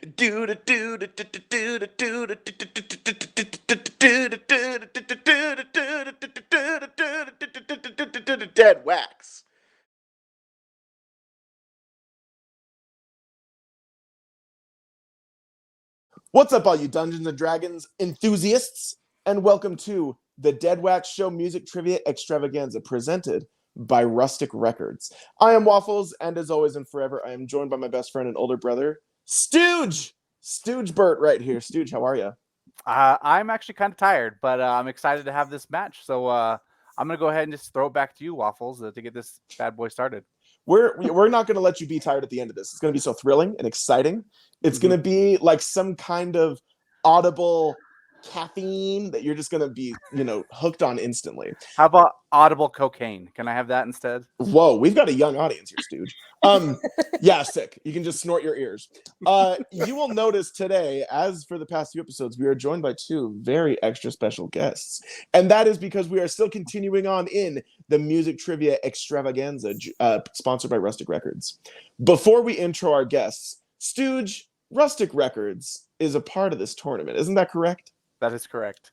Deadwax. What's up, all you Dungeons and Dragons enthusiasts, and welcome to the Deadwax Show Music Trivia Extravaganza presented by Rustic Records. I am Waffles, and as always and forever, I am joined by my best friend and older brother, Stooge! Stooge Burt right here. Stooge, how are you? I'm actually kind of tired, but I'm excited to have this match. So I'm going to go ahead and just throw it back to you, Waffles, to get this bad boy started. We're not going to let you be tired at the end of this. It's going to be so thrilling and exciting. It's going to be like some kind of audible caffeine that you're just going to be, hooked on instantly. How about audible cocaine? Can I have that instead? Whoa, we've got a young audience here, Stooge. Yeah, sick. You can just snort your ears. You will notice today, as for the past few episodes, we are joined by two very extra special guests. And that is because we are still continuing on in the Music Trivia Extravaganza, sponsored by Rustic Records. Before we intro our guests, Stooge, Rustic Records is a part of this tournament. Isn't that correct? That is correct.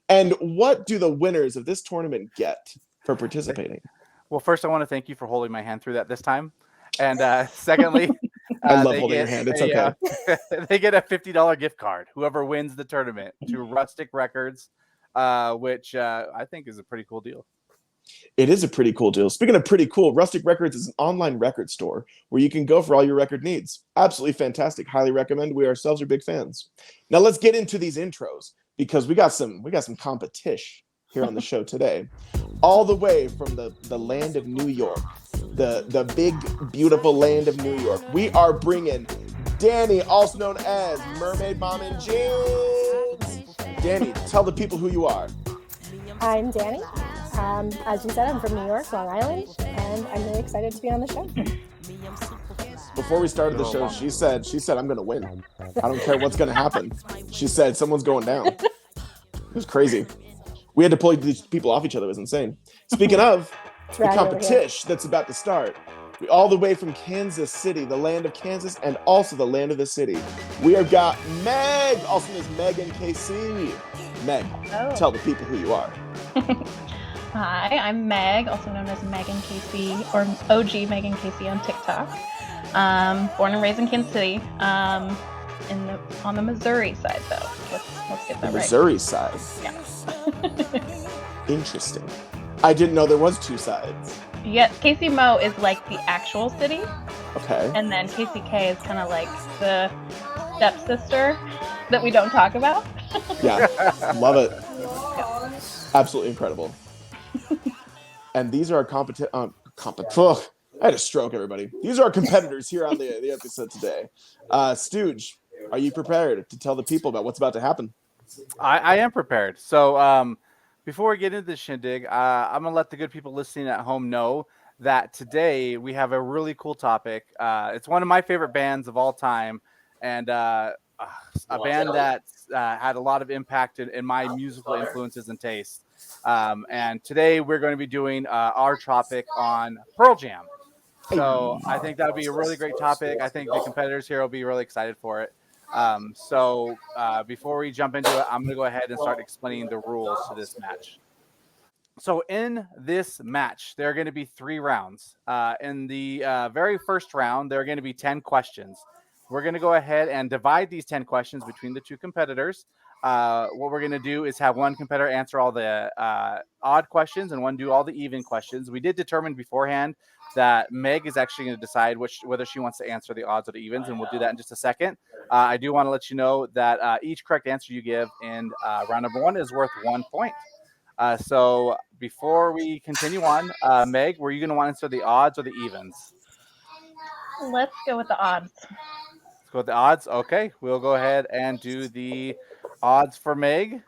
And what do the winners of this tournament get for participating? Well, first, I want to thank you for holding my hand through that this time. And secondly, I love holding your hand. It's okay. They get a $50 gift card, whoever wins the tournament, to Rustic Records, which I think is a pretty cool deal. It is a pretty cool deal. Speaking of pretty cool, Rustic Records is an online record store where you can go for all your record needs. Absolutely fantastic. Highly recommend. We ourselves are big fans. Now let's get into these intros because we got some competition here on the show today. All the way from the land of New York, the big, beautiful land of New York. We are bringing Danni, also known as Mermaid Mom and Jeans. Danni, tell the people who you are. I'm Danni. As you said, I'm from New York, Long Island, and I'm really excited to be on the show. Before we started the show, she said, I'm going to win. I don't care what's going to happen. She said, someone's going down. It was crazy. We had to pull these people off each other. It was insane. Speaking of the competition that's about to start, all the way from Kansas City, the land of Kansas, and also the land of the city, we have got Meg, also known as Meg and KC. Meg, tell the people who you are. Hi, I'm Meg, also known as Megan Casey, or OG Megan Casey on TikTok. Born and raised in Kansas City, on the Missouri side, though. Let's get that right. Missouri side? Yes. Interesting. I didn't know there was two sides. Yes, KC-Mo is like the actual city. Okay. And then KCK is kind of like the stepsister that we don't talk about. Yeah, love it. Absolutely incredible. And these are our I had a stroke, everybody. These are our competitors here on the episode today. Stooge, are you prepared to tell the people about what's about to happen? I am prepared. So before we get into the shindig, I'm going to let the good people listening at home know that today we have a really cool topic. It's one of my favorite bands of all time, and a band that had a lot of impact in my musical influences and tastes. And today we're going to be doing our topic on Pearl Jam. So I think that would be a really great topic. I think the competitors here will be really excited for it. So before we jump into it, I'm going to go ahead and start explaining the rules to this match. So in this match, there are going to be 3 rounds. In the very first round, there are going to be 10 questions. We're going to go ahead and divide these 10 questions between the two competitors. What we're going to do is have one competitor answer all the odd questions and one do all the even questions. We did determine beforehand that Meg is actually going to decide whether she wants to answer the odds or the evens, and we'll do that in just a second. I do want to let you know that each correct answer you give in round number 1 is worth 1 point. So before we continue on, Meg, were you going to want to answer the odds or the evens? Let's go with the odds. Let's go with the odds. Okay, we'll go ahead and do the odds for Meg,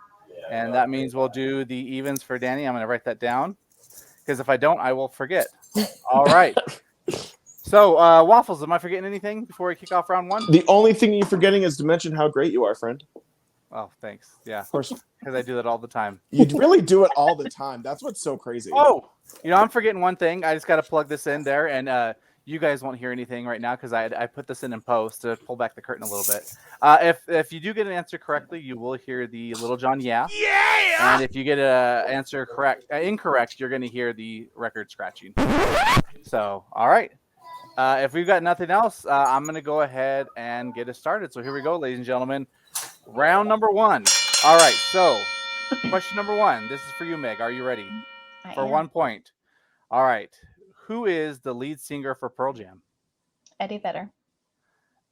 and that means we'll do the evens for Danni. I'm going to write that down because if I don't, I will forget. All right. So, Waffles, am I forgetting anything before we kick off round 1? The only thing you're forgetting is to mention how great you are, friend. Oh, thanks. Yeah, of course. Because I do that all the time. You really do it all the time. That's what's so crazy. Oh, I'm forgetting one thing. I just got to plug this in there. And You guys won't hear anything right now because I put this in post to pull back the curtain a little bit. If you do get an answer correctly, you will hear the Little John yeah. And if you get an answer incorrect, you're going to hear the record scratching. So, all right. If we've got nothing else, I'm going to go ahead and get it started. So here we go, ladies and gentlemen. Round number 1. All right. So question number 1. This is for you, Meg. Are you ready? I For am. 1 point. All right. Who is the lead singer for Pearl Jam? Eddie Vedder.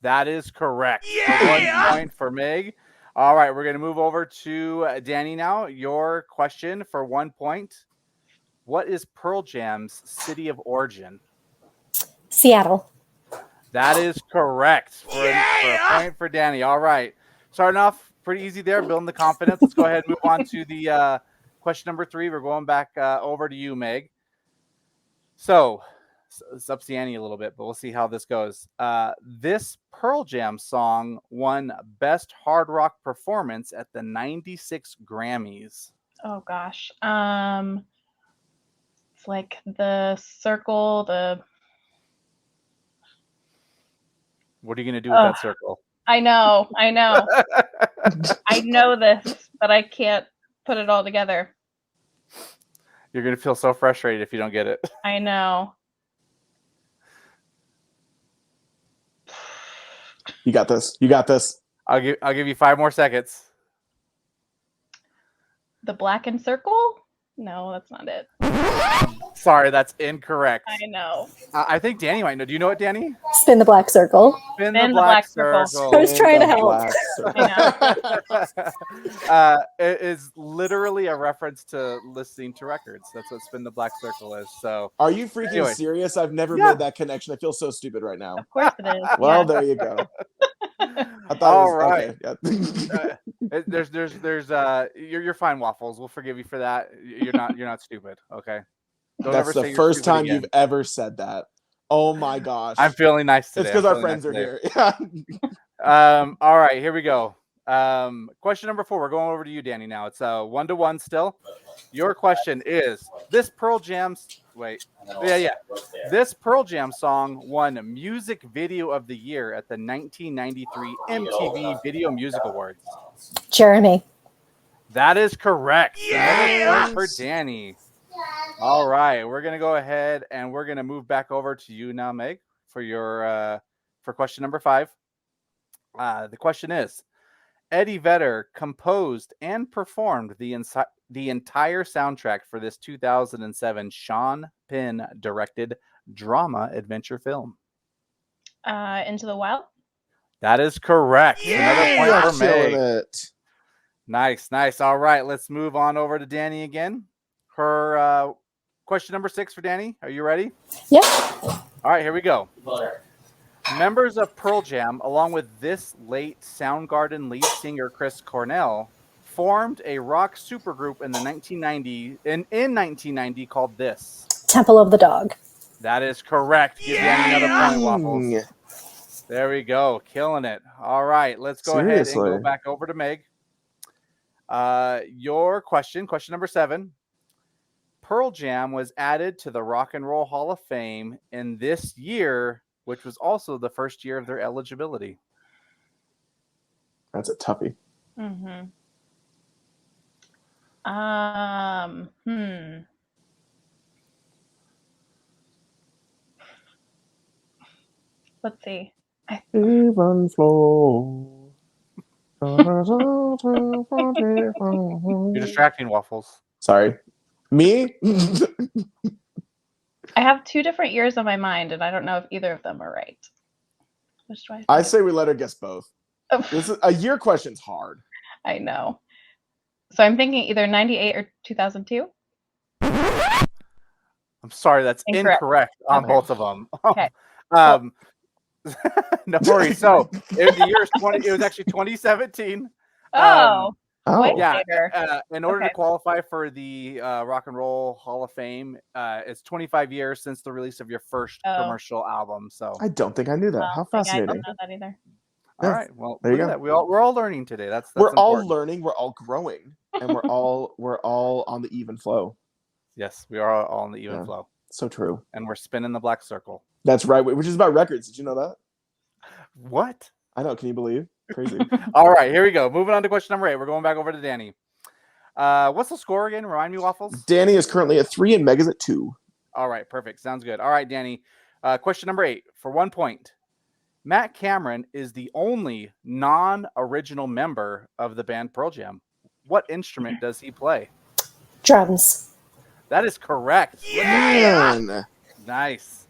That is correct. So 1 point for Meg. All right, we're going to move over to Danny now. Your question for 1 point. What is Pearl Jam's city of origin? Seattle. That is correct for a point for Danny. All right. Starting off pretty easy there, building the confidence. Let's go ahead and move on to the question number 3. We're going back over to you, Meg. So it's up the ante a little bit, but we'll see how this goes. This Pearl Jam song won Best Hard Rock Performance at the 96 Grammys. Oh gosh. It's like the circle, What are you going to do with that circle? I know. I know this, but I can't put it all together. You're going to feel so frustrated if you don't get it. I know. You got this. You got this. I'll give you 5 more seconds. The blackened circle? No, that's not it. Sorry, that's incorrect. I know. I think Danny might know. Do you know it, Danny? Spin the black circle. Spin the black circle. I was trying to help. It is literally a reference to listening to records. That's what Spin the Black Circle is. So, are you freaking anyway. serious? I've never made that connection. I feel so stupid right now. Of course it is. Well, there you go. I thought All it was, right. Okay, yeah. You're fine, Waffles. We'll forgive you for that. You're not stupid. Okay. Don't That's ever say the you're first stupid time again. you've ever said that. Oh my gosh. I'm feeling nice today. It's because our friends are here. All right, here we go. Question number 4. We're going over to you, Danny. Now it's 1-1 still. Your question is: This Pearl Jam song won Music Video of the Year at the 1993 MTV Video Music Awards. Jeremy. That is correct. Another point for Danny. All right, we're gonna go ahead and we're gonna move back over to you now, Meg, for your for question number 5. The question is: Eddie Vedder composed and performed the entire soundtrack for this 2007 Sean Penn directed drama adventure film. Into the Wild. That is correct. Another point for Meg. It. Nice. All right, let's move on over to Danny again. Her question number 6 for Danny. Are you ready? Yep. All right, here we go. Members of Pearl Jam, along with this late Soundgarden lead singer Chris Cornell, formed a rock supergroup in 1990 called this. Temple of the Dog. That is correct. Give Danny another point, Waffles. There we go. Killing it. All right, let's go ahead and go back over to Meg. Your question number 7. Pearl Jam was added to the Rock and Roll Hall of Fame in this year, which was also the first year of their eligibility. That's a toughie. Mm-hmm. Let's see. Even flow. You're distracting, Waffles. Sorry. Me? I have 2 different years on my mind, and I don't know if either of them are right. Which do I say we let her guess both. Oh. This is a year question's hard. I know. So I'm thinking either 98 or 2002. I'm sorry, that's incorrect on both of them. Okay. No worries. So it was actually 2017. Way yeah. later. In order to qualify for the Rock and Roll Hall of Fame, it's 25 years since the release of your first commercial album. So I don't think I knew that. How fascinating! I don't know that either. All right. Well, there you go. We're all learning today. That's we're important. all learning. We're all growing, and we're all on the even flow. Yes, we are all on the even flow. So true. And we're spinning the black circle. That's right, which is about records. Did you know that? What? I know. Can you believe? Crazy. All right, here we go. Moving on to question number 8. We're going back over to Danny. What's the score again? Remind me, Waffles. Danny is currently at 3 and Meg is at 2. All right, perfect. Sounds good. All right, Danny. Question number 8 for 1 point. Matt Cameron is the only non-original member of the band Pearl Jam. What instrument does he play? Drums. That is correct. Yeah. Nice.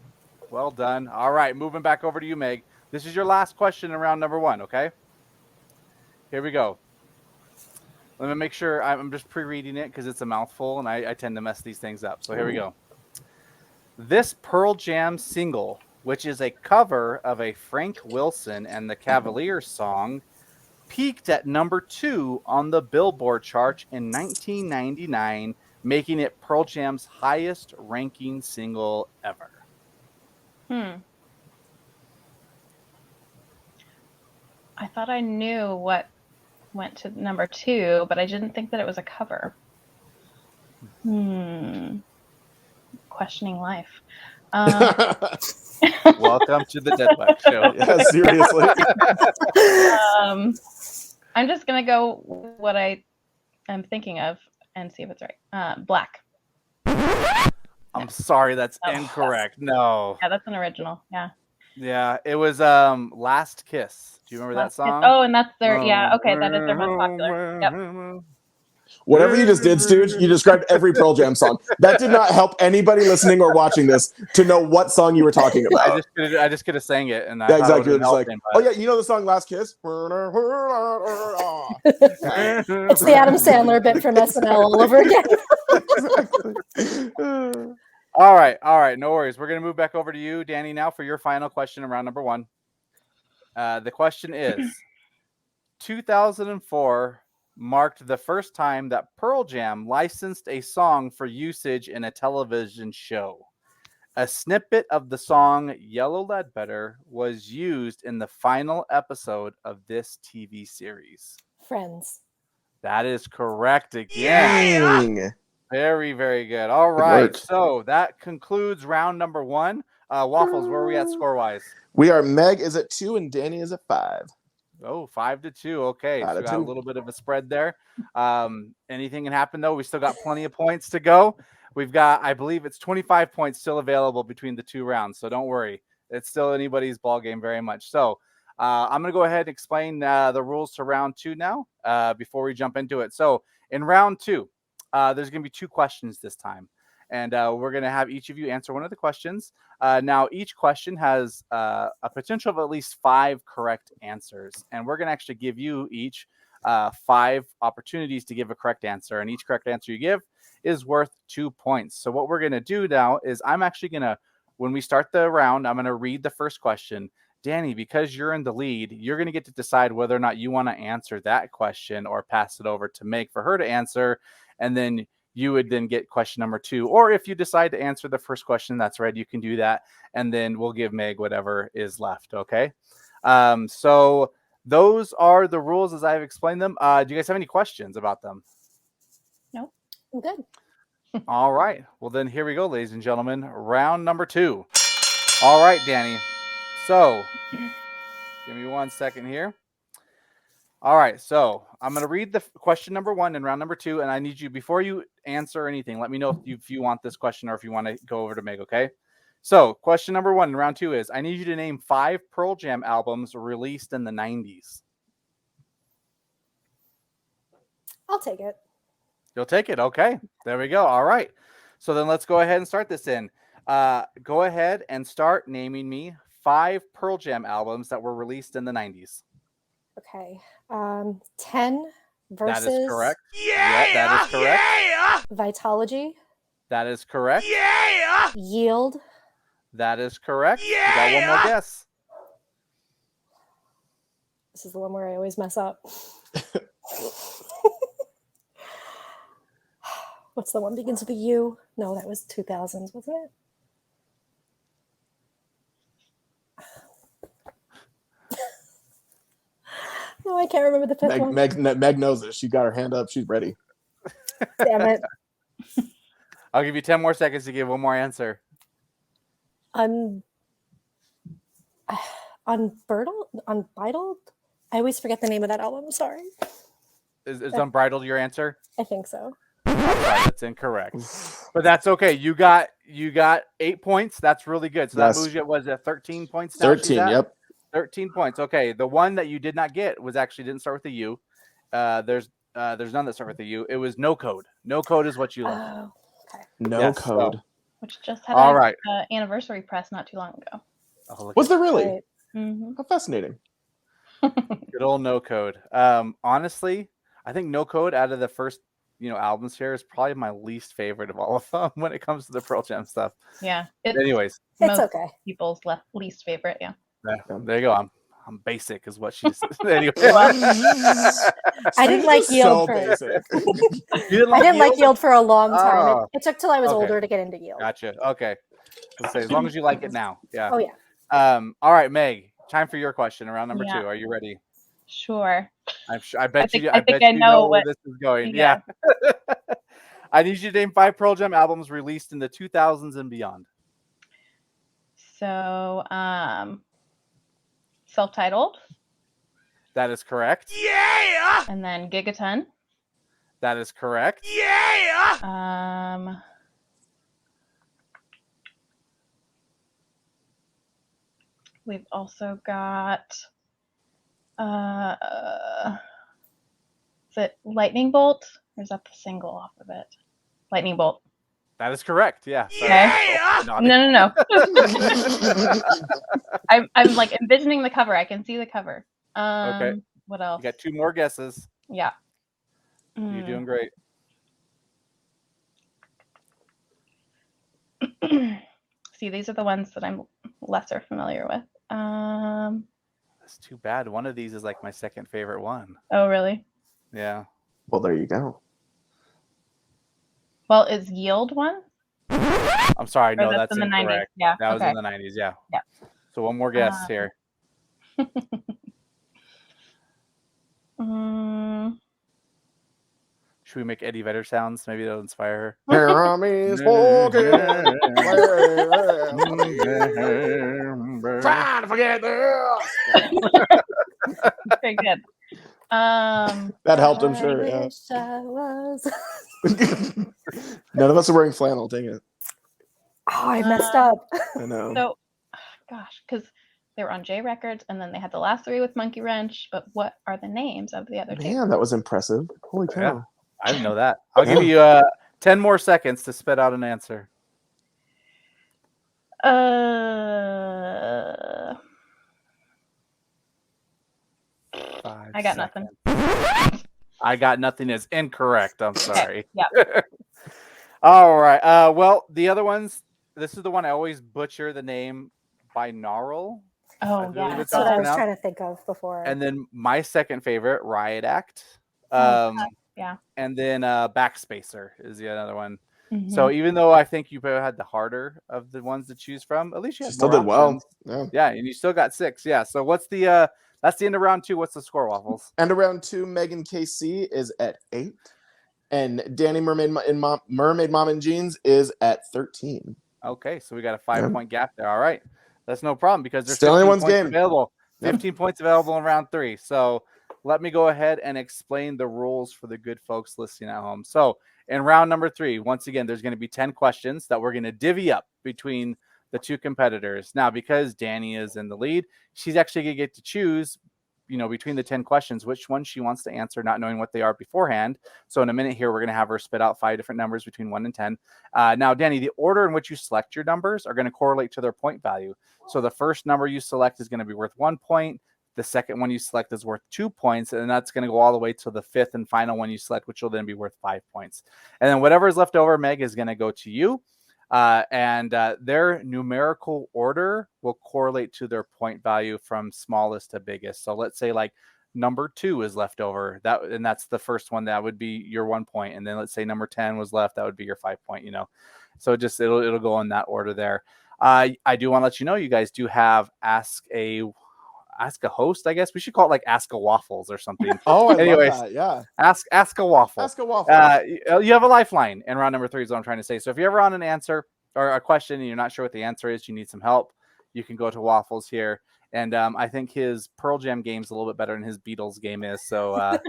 Well done. All right, moving back over to you, Meg. This is your last question in round number 1, okay? Here we go. Let me make sure I'm just pre-reading it because it's a mouthful and I tend to mess these things up. So here we go. This Pearl Jam single, which is a cover of a Frank Wilson and the Cavaliers song, peaked at number 2 on the Billboard chart in 1999, making it Pearl Jam's highest ranking single ever. I thought I knew what went to number 2, but I didn't think that it was a cover. Questioning life. Welcome to the Deadwax show. Yeah, seriously. I'm just gonna go what I am thinking of and see if it's right. Black. I'm sorry, that's incorrect. No. Yeah, that's an original. Yeah. Yeah, it was Last Kiss. Do you remember that song? Oh, and that's their okay, that is their most popular. Yep. Whatever you just did, Stooge, you described every Pearl Jam song. That did not help anybody listening or watching this to know what song you were talking about. I just could have sang it, and yeah, exactly. Just like, oh yeah, you know the song "Last Kiss." It's the Adam Sandler bit from SNL all over again. Exactly. All right, no worries. We're gonna move back over to you, Danny, now for your final question in round number 1. The question is: 2004 marked the first time that Pearl Jam licensed a song for usage in a television show. A snippet of the song Yellow Ledbetter was used in the final episode of this TV series. Friends. That is correct again. Dang. Very, very good. All right. So that concludes round number 1. Waffles, where are we at score-wise? We are Meg is at 2 and Danny is at 5. Oh, 5-2. Okay. So we got a 2. little bit of a spread there. Anything can happen, though. We still got plenty of points to go. We've got, I believe it's 25 points still available between the 2 rounds. So don't worry. It's still anybody's ball game very much. So I'm going to go ahead and explain the rules to round 2 now before we jump into it. So in round 2, there's going to be 2 questions this time. And we're going to have each of you answer one of the questions. Now, each question has a potential of at least 5 correct answers. And we're going to actually give you each 5 opportunities to give a correct answer. And each correct answer you give is worth 2 points. So what we're going to do now is I'm actually going to, when we start the round, I'm going to read the first question. Danny, because you're in the lead, you're going to get to decide whether or not you want to answer that question or pass it over to Meg for her to answer. And then you would then get question number 2. Or if you decide to answer the first question that's right, you can do that. And then we'll give Meg whatever is left. Okay. So those are the rules as I've explained them. Do you guys have any questions about them? No, I'm good. All right. Well, then here we go, ladies and gentlemen. Round number 2. All right, Danny. So give me 1 second here. All right, so I'm going to read the question number 1 in round number 2, and I need you, before you answer anything, let me know if you want this question or if you want to go over to Meg, okay? So question number 1 in round 2 is, I need you to name 5 Pearl Jam albums released in the 90s. I'll take it. You'll take it, okay. There we go, all right. So then let's go ahead and start this in. Go ahead and start naming me 5 Pearl Jam albums that were released in the 90s. Okay. 10 versus. That is correct. Yeah, that is correct. Vitology. That is correct. Yield. That is correct. You got one more guess. This is the one where I always mess up. What's the one begins with a U? No, that was 2000s, wasn't it? No, I can't remember the 5th one. Meg knows it. She got her hand up. She's ready. Damn it. I'll give you 10 more seconds to give one more answer. Untitled Unbridled? I always forget the name of that album. Sorry. Is Unbridled your answer? I think so. I'm sorry, that's incorrect. But that's okay. You got 8 points. That's really good. So that moves you, was it 13 points now? 13, yep. 13 points. Okay. The one that you did not get was actually didn't start with a U. There's none that start with a U. It was No Code. No Code is what you left. Oh, okay. No Code. Which just had All an right. anniversary press not too long ago. Oh, Was there really? Right. Mm-hmm. How fascinating. Good old No Code. Honestly, I think No Code out of the first albums here is probably my least favorite of all of them when it comes to the Pearl Jam stuff. Yeah. Anyways, It's okay. People's least favorite. Yeah. There you go. I'm basic, is what she said. Anyway. I didn't like Yield for. basic. You didn't I didn't like Yield for a long time. Oh. It took till I was Okay. older to get into Yield. Gotcha. Okay. Let's say as long as you like it now. Yeah. Oh yeah. All right, Meg. Time for your question. Around number 2. Yeah. Are you ready? Sure. I bet you. I bet think I you know where what- this is going. Yeah. I need you to name 5 Pearl Jam albums released in the 2000s and beyond. So, self-titled. That is correct. Yeah! And then Gigaton. That is correct. Yeah! We've also got is it Lightning Bolt? Or is that the single off of it? Lightning Bolt. That is correct. Yeah. Yeah! No. I'm like envisioning the cover. I can see the cover. Okay. What else? You got 2 more guesses. Yeah. You're doing great. See, these are the ones that I'm lesser familiar with. That's too bad. One of these is like my second favorite one. Oh, really? Yeah. Well, there you go. Well, is Yield one? I'm sorry. No, Or that's in the 90s. incorrect. Yeah. That was okay. in the 90s. Yeah. Yeah. So one more guess here. Should we make Eddie Vedder sounds? Maybe that'll inspire her. Here I'm is walking. Trying to forget this. Very good. That helped, I'm sure. I Yeah. wish I was. None of us are wearing flannel. Dang it. Oh, I messed up. I know. So, gosh, because they were on J Records, and then they had the last 3 with Monkey Wrench. But what are the names of the other 2? Man, that was impressive. Holy cow. Yeah. I didn't know that. I'll give you 10 more seconds to spit out an answer. I got nothing. I got nothing is incorrect. I'm sorry. Yeah. All right. Well, the other ones, this is the one I always butcher the name, binaural. Oh, believe yeah. it's That's what I was pronounced. trying to think of before. And then my second favorite, Riot Act. Yeah. And then Backspacer is the other one. Mhm. So even though I think you had the harder of the ones to choose from, at least you She had still more did well. options. Yeah. Yeah, and you still got 6. Yeah. So what's the that's the end of round 2. What's the score, Waffles? And around 2, Megan KC is at 8. And Danny Mermaid Mom and Jeans is at 13. Okay, so we got a 5-point gap there. All right. That's no problem because there's Still 15 anyone's points game. available. Yep. 15 points available in round 3. So let me go ahead and explain the rules for the good folks listening at home. So in round number 3, once again, there's going to be 10 questions that we're going to divvy up between the 2 competitors. Now, because Danny is in the lead, she's actually going to get to choose, between the 10 questions, which one she wants to answer, not knowing what they are beforehand. So in a minute here, we're going to have her spit out 5 different numbers between 1 and 10. Now, Danny, the order in which you select your numbers are going to correlate to their point value. So the first number you select is going to be worth 1 point. The second one you select is worth 2 points, and that's going to go all the way to the 5th and final one you select, which will then be worth 5 points. And then whatever is left over, Meg, is going to go to you. And their numerical order will correlate to their point value from smallest to biggest. So let's say like number 2 is left over, and that's the first one. That would be your 1 point. And then let's say number 10 was left, that would be your 5 point. So just it'll go in that order there. I do want to let you know, you guys do have ask a host, I guess we should call it like Ask a Waffles or something. Oh, I Anyways, love that. Yeah. Ask a Waffle. Ask a Waffle. You have a lifeline in round number 3 is what I'm trying to say. So if you're ever on an answer or a question and you're not sure what the answer is, you need some help, you can go to Waffles here And I think his Pearl Jam game's a little bit better than his Beatles game is. So,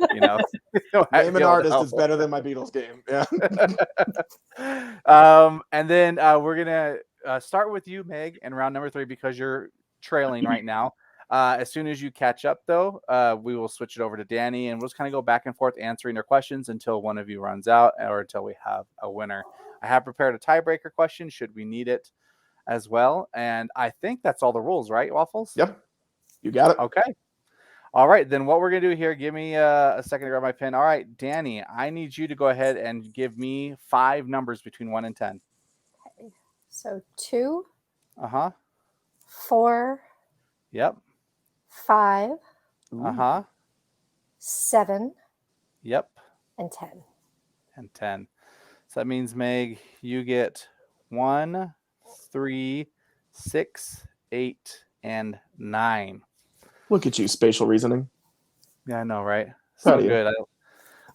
Name an artist is better than my Beatles game. Yeah. And then we're going to start with you, Meg, in round number 3 because you're trailing right now. As soon as you catch up, though, we will switch it over to Danny, and we'll just kind of go back and forth answering their questions until one of you runs out or until we have a winner. I have prepared a tiebreaker question should we need it as well. And I think that's all the rules, right, Waffles? Yep. You got it. Okay. All right. Then what we're going to do here, give me a second to grab my pen. All right, Danny, I need you to go ahead and give me 5 numbers between 1 and 10. Okay. So 2, Uh-huh. 4, Yep. 5, Uh-huh. 7, Yep. and 10. And 10. So that means, Meg, you get 1, 3, 6, 8, and 9. Look at you, spatial reasoning. Yeah, I know, right? Proud So of you. good.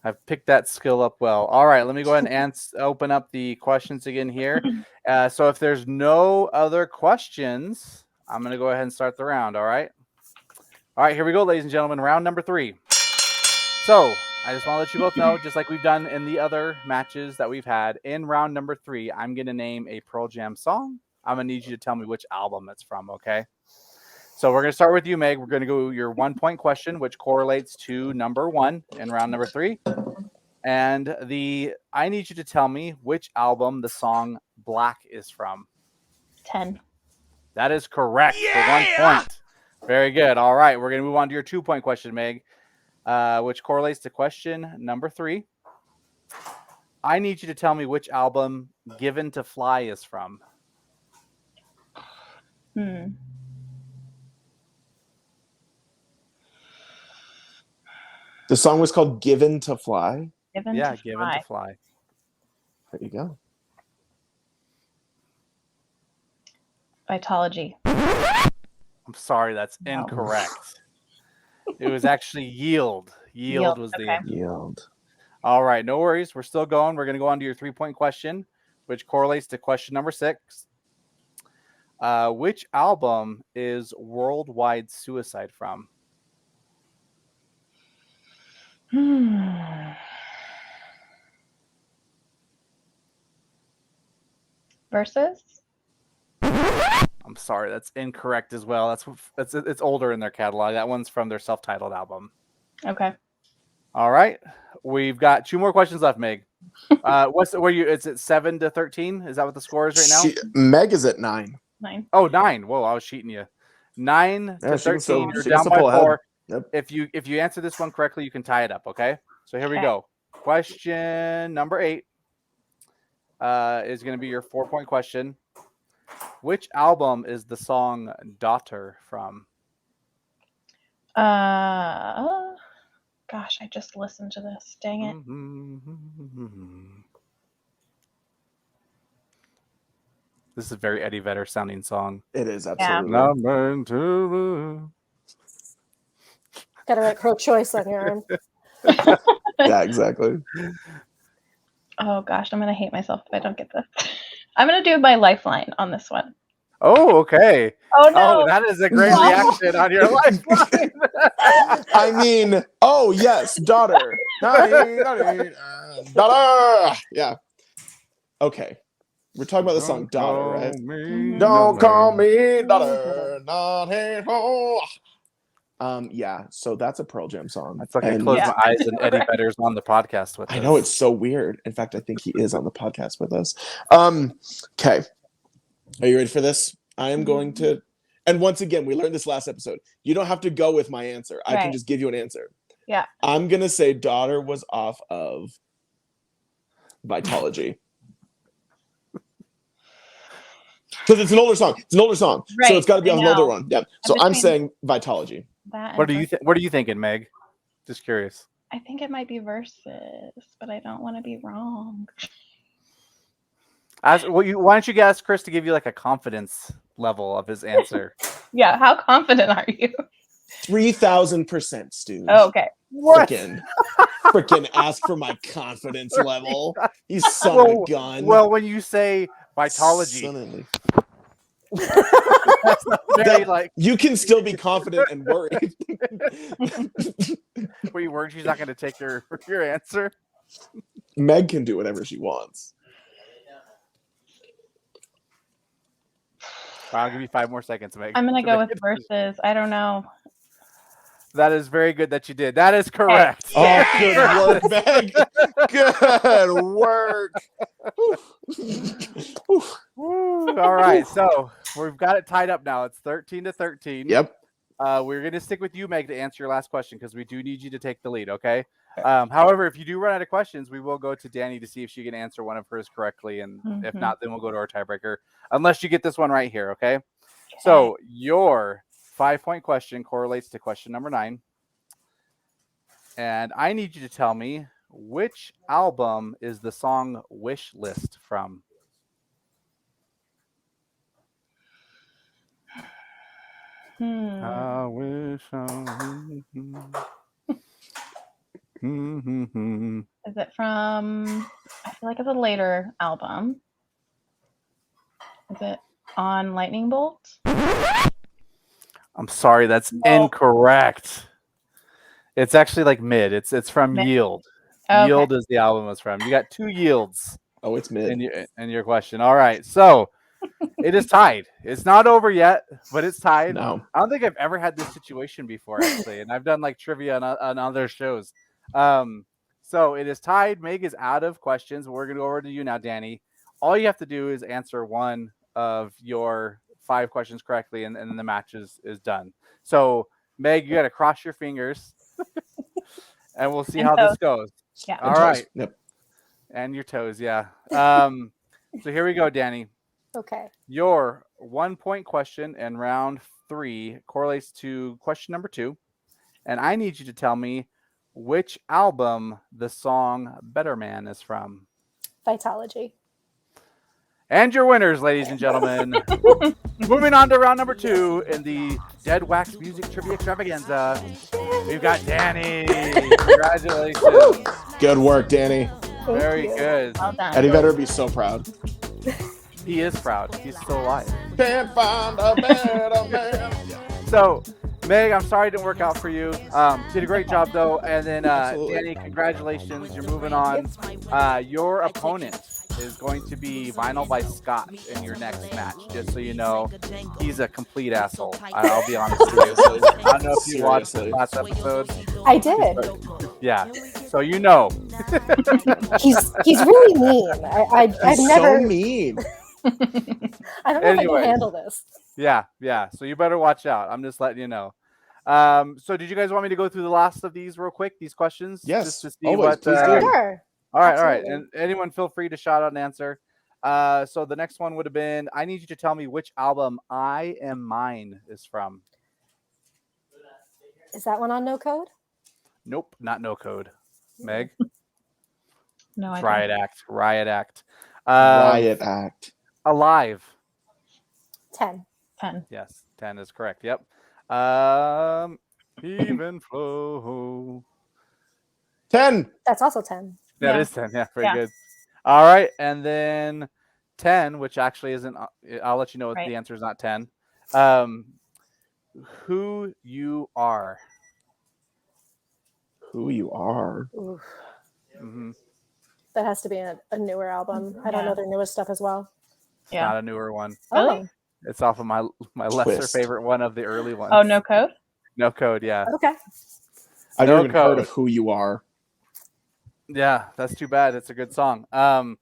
I've picked that skill up well. All right, let me go ahead and open up the questions again here. So if there's no other questions, I'm going to go ahead and start the round, all right? All right, here we go, ladies and gentlemen, round number 3. So I just want to let you both know, just like we've done in the other matches that we've had, in round number 3, I'm going to name a Pearl Jam song. I'm going to need you to tell me which album it's from, okay? So we're going to start with you, Meg. We're going to go your 1-point question, which correlates to number 1 in round number 3. And I need you to tell me which album the song Black is from. 10. That is correct for 1 point. Very good. All right. We're going to move on to your 2-point question, Meg, which correlates to question number 3. I need you to tell me which album Given to Fly is from. The song was called Given to Fly. Given to Fly. There you go. Vitology. I'm sorry, that's No. incorrect. It was actually Yield. Yield was the okay. Yield. All right, no worries. We're still going. We're going to go on to your 3-point question, which correlates to question number 6. Which album is Worldwide Suicide from? Versus? I'm sorry, that's incorrect as well. It's older in their catalog. That one's from their self-titled album. Okay. All right, we've got 2 more questions left, Meg. Is it 7 to 13? Is that what the score is right now? Meg is at 9. 9. Oh, 9. Whoa, I was cheating you. 9 to 13. You're down by 4. Yep. If you answer this one correctly, you can tie it up. Okay. So here we go. Question number 8 is going to be your 4-point question. Which album is the song "Daughter" from? Gosh, I just listened to this. Dang it. This is a very Eddie Vedder sounding song. It is, absolutely. Got to write pro-choice on your arm. Yeah, exactly. Oh gosh, I'm gonna hate myself if I don't get this. I'm gonna do my lifeline on this one. Oh, okay. Oh no, that is a great reaction on your lifeline. I mean, oh yes, daughter. Daughter. Yeah. Okay. We're talking about the song Daughter, right? Don't call me daughter. Not anymore. Yeah, so that's a Pearl Jam song. It's like I close my eyes and Eddie Vedder's on the podcast with us. I know, it's so weird. In fact, I think he is on the podcast with us. Okay. Are you ready for this? I am going to, and once again, we learned this last episode. You don't have to go with my answer. I can just give you an answer. Yeah. I'm going to say Daughter was off of Vitology. Because it's an older song. It's an older song. Right, so it's got to be on an older one. Yeah. So I'm saying Vitology. What are you thinking, Meg? Just curious. I think it might be Versus, but I don't want to be wrong. Why don't you ask Chris to give you like a confidence level of his answer? Yeah, how confident are you? 3,000%, Stu. Oh, okay. Freaking ask for my confidence level. You son of a gun. Well, when you say Vitology, That's not very like. You can still be confident and worried. Were you worried she's not going to take your answer? Meg can do whatever she wants. I'll give you 5 more seconds, Meg. I'm gonna go with verses. I don't know. That is very good that you did. That is correct. Oh, good work, Meg. Good work. All right, so we've got it tied up now. It's 13-13. Yep. We're going to stick with you, Meg, to answer your last question because we do need you to take the lead, okay? However, if you do run out of questions, we will go to Danny to see if she can answer one of hers correctly. And if not, then we'll go to our tiebreaker, unless you get this one right here, okay? So your 5-point question correlates to question number 9. And I need you to tell me which album is the song Wish List from? I wish Is it from? I feel like it's a later album. Is it on Lightning Bolt? I'm sorry, that's incorrect. It's actually like mid. It's from Yield. Okay. Yield is the album it's from. You got 2 yields. Oh, it's mid. In your question. All right, so it is tied. It's not over yet, but it's tied. No. I don't think I've ever had this situation before, actually, and I've done like trivia on other shows. So it is tied. Meg is out of questions. We're gonna go over to you now, Danny. All you have to do is answer one of your 5 questions correctly, and then the match is done. So Meg, you got to cross your fingers, and we'll see how this goes. Yeah. All right. Yep. And your toes, yeah. So here we go, Danny. Okay. Your 1-point question in round 3 correlates to question number 2. And I need you to tell me which album the song Better Man is from. Vitology. And your winners, ladies and gentlemen. Moving on to round number 2 in the Deadwax Music Trivia Extravaganza. We've got Danny. Congratulations. Good work, Danny. Very you. good. Well done. Eddie better be so proud. He is proud. He's still alive. Can't find a better man. So, Meg, I'm sorry it didn't work out for you. Did a great job, though. And then, Danny, congratulations. You're moving on. Your opponent is going to be Vinyl by Scott in your next match. Just so you know, he's a complete asshole. I'll be honest with you. So, I don't know if you watched the last episode. I did. Yeah. So you know. He's really mean. I've He's never. so mean. I don't know if I Anyway. can handle this. Yeah. So you better watch out. I'm just letting you know. So did you guys want me to go through the last of these real quick? These questions? Yes, Just to see always, what. please do. Sure. All right. Absolutely. And anyone feel free to shout out and answer. So the next one would have been, I need you to tell me which album I Am Mine is from. Is that one on No Code? Nope, not No Code. Meg? No, I Riot don't. Act. Riot Act. Riot Act. Alive. 10. 10. Yes, 10 is correct. Yep. Even flow. 10. That's also 10. That Yeah. is 10. Yeah, very Yeah. good. All right. And then 10, which actually isn't, I'll let you know Right. the answer is not 10. Who You Are. Who you are. Oof. Mm-hmm. That has to be a newer album. I don't know their newest stuff as well. Yeah. Not a newer one. Oh, It's off of my lesser Twist. favorite one of the early ones. Oh, No Code? No Code, yeah. okay. I've No never even heard Code. of Who You Are. Yeah, that's too bad. It's a good song. And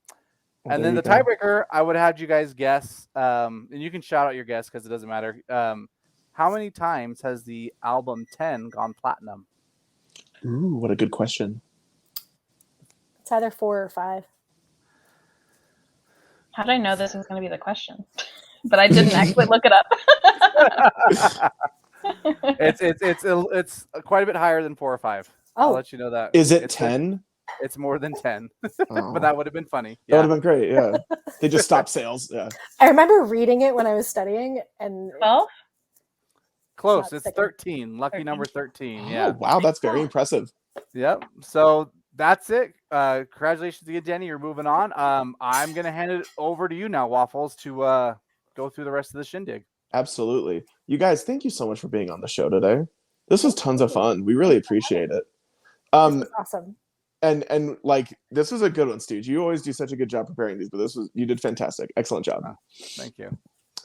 There then you the go. tiebreaker, I would have you guys guess, and you can shout out your guess because it doesn't matter. How many times has the album 10 gone platinum? Ooh, what a good question. It's either 4 or 5. How did I know this was going to be the question? But I didn't actually look it up. It's quite a bit higher than 4 or 5. I'll Oh, let you know that. Is it It's 10? It's more than 10, Oh, but that would have been funny. that would Yeah. have been great. Yeah. They just stopped sales. Yeah. I remember reading it when I was studying, and 12? Close. not It's sticking. 13. Lucky 13. number 13. Oh, Yeah. wow. That's very impressive. Yep. So that's it. Congratulations again, Danny. You're moving on. I'm gonna hand it over to you now, Waffles, to go through the rest of the shindig. Absolutely. You guys, thank you so much for being on the show today. This was tons of fun. We really appreciate it. This was awesome. And like, this was a good one, Stooge. You always do such a good job preparing these, but you did fantastic. Excellent job. Thank you.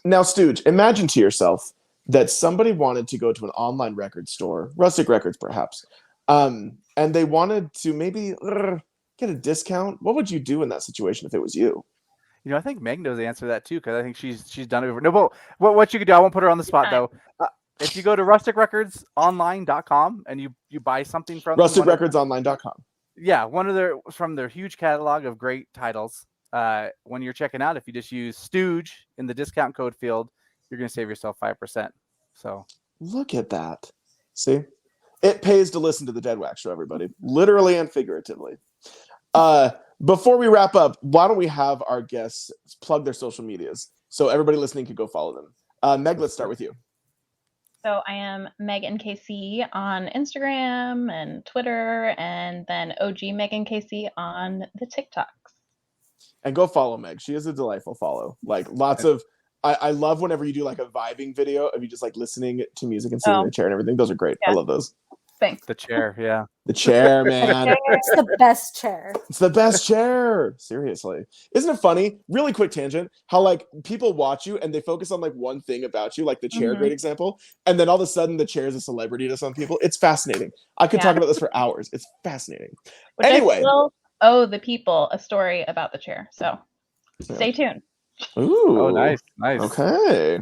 Now, Stooge, imagine to yourself that somebody wanted to go to an online record store, Rustic Records perhaps, and they wanted to maybe get a discount. What would you do in that situation if it was you? You know, I think Meg knows the answer to that too, because I think she's done it before. No, but what you could do, I won't put her on the spot though. If you go to rusticrecordsonline.com and you buy something from rusticrecordsonline.com. Yeah, from their huge catalog of great titles. When you're checking out, if you just use Stooge in the discount code field, you're going to save yourself 5%. So look at that. See, it pays to listen to the Deadwax Show, everybody, literally and figuratively. Before we wrap up, why don't we have our guests plug their social medias so everybody listening can go follow them. Meg, let's start with you. So I am Megan KC on Instagram and Twitter, and then OG Megan KC on the TikToks. And go follow Meg. She is a delightful follow. Like lots of, I love whenever you do like a vibing video of you just like listening to music and sitting in a chair and everything. Those are great. Yeah. I love those. Thanks. The chair, yeah. The chair, man. It's the best chair. It's the best chair. Seriously. Isn't it funny? Really quick tangent. How like people watch you and they focus on like one thing about you, like the chair, great example. And then all of a sudden the chair is a celebrity to some people. It's fascinating. I could talk about this for hours. It's fascinating. Which anyway. I still owe the people a story about the chair. So stay tuned. Ooh. Oh, nice. Okay.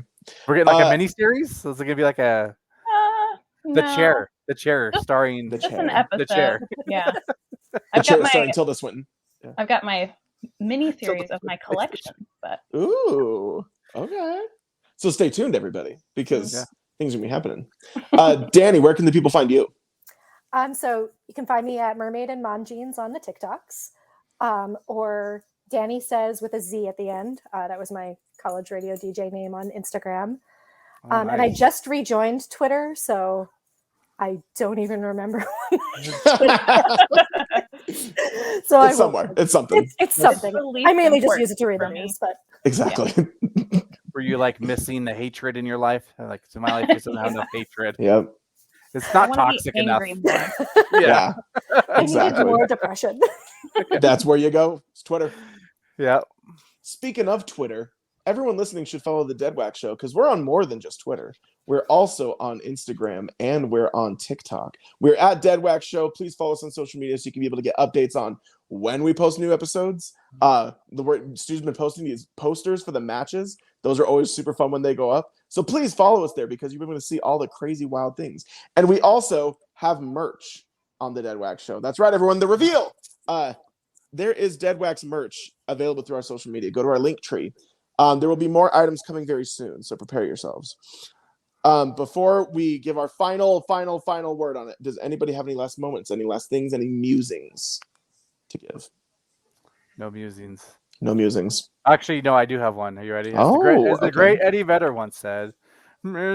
We're getting like a mini series. So it's gonna be like a the chair starring the just chair. an episode. The chair. Yeah. The chair starring Tilda Swinton. Yeah. I've got my mini series of my collection, but ooh, okay. So stay tuned, everybody, because things are gonna be happening. Danny, where can the people find you? So you can find me at Mermaid and Mom Jeans on the TikToks, or Danny Says with a Z at the end. That was my college radio DJ name on Instagram. Nice. And I just rejoined Twitter, so I don't even remember. So it's somewhere. It's something. It's something. I mainly just use it to read the news, but exactly. Yeah. Were you like missing the hatred in your life? Like, so my life doesn't have enough hatred. Yep. It's not toxic enough. Yeah. I needed more depression. That's where you go. It's Twitter. Yeah. Speaking of Twitter, everyone listening should follow the Deadwax Show because we're on more than just Twitter. We're also on Instagram and we're on TikTok. We're at Deadwax Show. Please follow us on social media so you can be able to get updates on when we post new episodes. Stu's been posting these posters for the matches. Those are always super fun when they go up. So please follow us there because you're going to see all the crazy, wild things. And we also have merch on the Deadwax Show. That's right, everyone. The reveal. There is Deadwax merch available through our social media. Go to our link tree. There will be more items coming very soon, so prepare yourselves. Before we give our final word on it, does anybody have any last moments, any last things, any musings to give? No musings. No musings. Actually, no, I do have one. Are you ready? As the great Eddie Vedder once said. There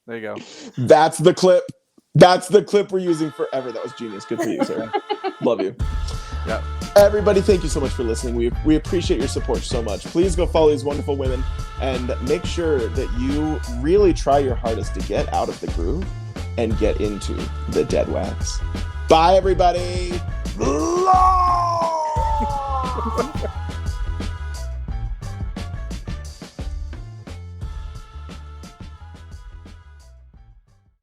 you go. That's the clip. That's the clip we're using forever. That was genius. Good for you, sir. Love you. Yeah. Everybody, thank you so much for listening. We appreciate your support so much. Please go follow these wonderful women and make sure that you really try your hardest to get out of the groove and get into the Deadwax. Bye, everybody.